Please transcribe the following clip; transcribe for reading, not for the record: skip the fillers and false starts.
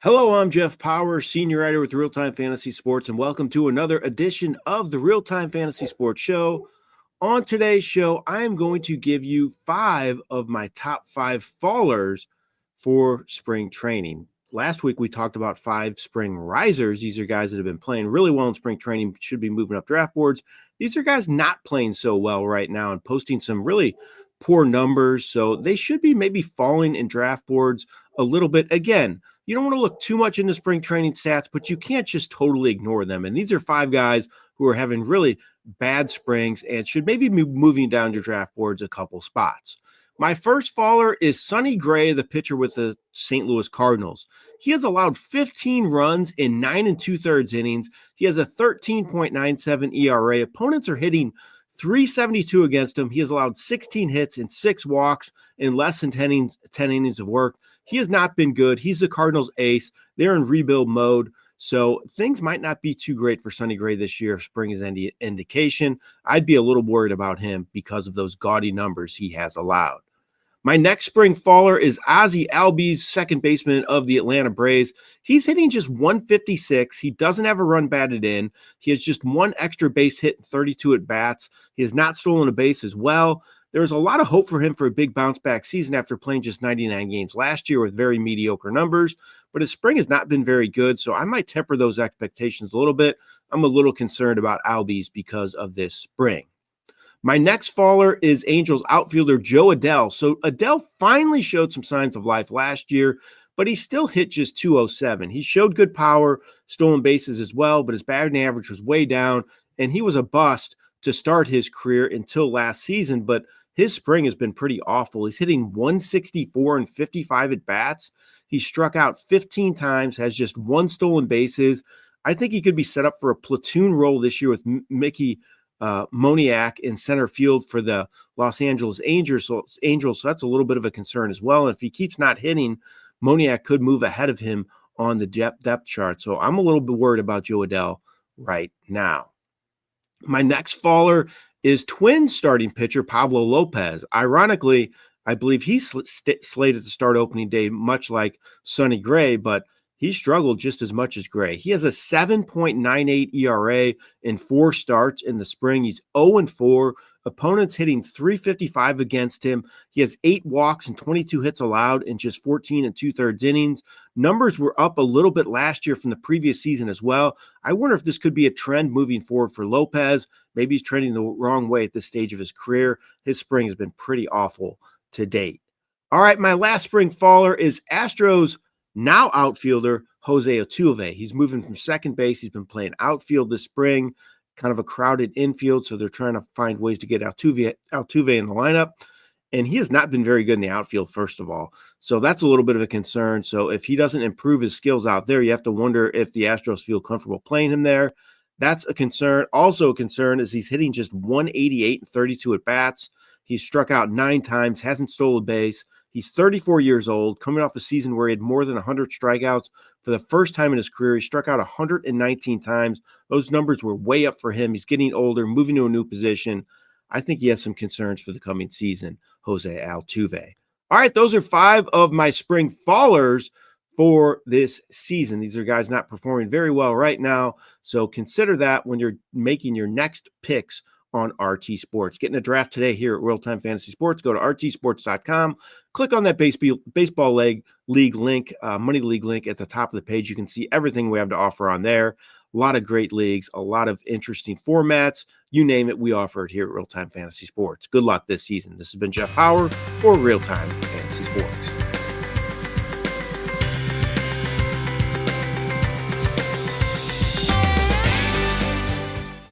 Hello, I'm Jeff Paur, senior writer with RealTime Fantasy Sports, and welcome to another edition of the RealTime Fantasy Sports Show. On today's show, I am going to give you 5 of my top 5 fallers for spring training. Last week, we talked about 5 spring risers. These are guys that have been playing really well in spring training, should be moving up draft boards. These are guys not playing so well right now and posting some really poor numbers, so they should be maybe falling in draft boards a little bit. Again, you don't want to look too much into spring training stats, but you can't just totally ignore them. And these are 5 guys who are having really bad springs and should maybe be moving down your draft boards a couple spots. My first faller is Sonny Gray, the pitcher with the St. Louis Cardinals. He has allowed 15 runs in 9 2/3 innings. He has a 13.97 ERA. Opponents are hitting 372 against him. He has allowed 16 hits and 6 walks in less than 10 innings of work. He has not been good. He's the Cardinals' ace. They're in rebuild mode. So things might not be too great for Sonny Gray this year if spring is any indication. I'd be a little worried about him because of those gaudy numbers he has allowed. My next spring faller is Ozzie Albies, second baseman of the Atlanta Braves. He's hitting just 156. He doesn't have a run batted in. He has just 1 extra base hit in 32 at-bats. He has not stolen a base as well. There's a lot of hope for him for a big bounce-back season after playing just 99 games last year with very mediocre numbers, but his spring has not been very good, so I might temper those expectations a little bit. I'm a little concerned about Albies because of this spring. My next faller is Angels outfielder Jo Adell. So Adell finally showed some signs of life last year, but he still hit just 207. He showed good power, stolen bases as well, but his batting average was way down, and he was a bust to start his career until last season, but his spring has been pretty awful. He's hitting 164 and 55 at-bats. He struck out 15 times, has just 1 stolen bases. I think he could be set up for a platoon role this year with Mickey Moniak in center field for the Los Angeles Angels. So that's a little bit of a concern as well. And if he keeps not hitting, Moniak could move ahead of him on the depth chart. So I'm a little bit worried about Jo Adell right now. My next faller is Twins starting pitcher Pablo Lopez. Ironically, I believe he's slated to start opening day, much like Sonny Gray, but he struggled just as much as Gray. He has a 7.98 ERA in 4 starts in the spring. He's 0-4. Opponents hitting 355 against him. He has 8 walks and 22 hits allowed in just 14 2/3 innings. Numbers were up a little bit last year from the previous season as well. I wonder if this could be a trend moving forward for Lopez. Maybe he's trending the wrong way at this stage of his career. His spring has been pretty awful to date. All right, my last spring faller is Astros now outfielder Jose Altuve. He's moving from second base. He's been playing outfield this spring, kind of a crowded infield, so they're trying to find ways to get Altuve in the lineup. And he has not been very good in the outfield, first of all. So that's a little bit of a concern. So if he doesn't improve his skills out there, you have to wonder if the Astros feel comfortable playing him there. That's a concern. Also a concern is he's hitting just 188 and 32 at-bats. He's struck out 9 times, hasn't stolen a base. He's 34 years old, coming off a season where he had more than 100 strikeouts. For the first time in his career, he struck out 119 times. Those numbers were way up for him. He's getting older, moving to a new position. I think he has some concerns for the coming season, Jose Altuve. All right, those are 5 of my spring fallers for this season. These are guys not performing very well right now, so consider that when you're making your next picks on RT Sports. Getting a draft today here at RealTime Fantasy Sports. Go to rtsports.com. Click on that baseball league link, money league link at the top of the page. You can see everything we have to offer on there. A lot of great leagues, a lot of interesting formats. You name it, we offer it here at RealTime Fantasy Sports. Good luck this season. This has been Jeff Paur for RealTime Fantasy Sports.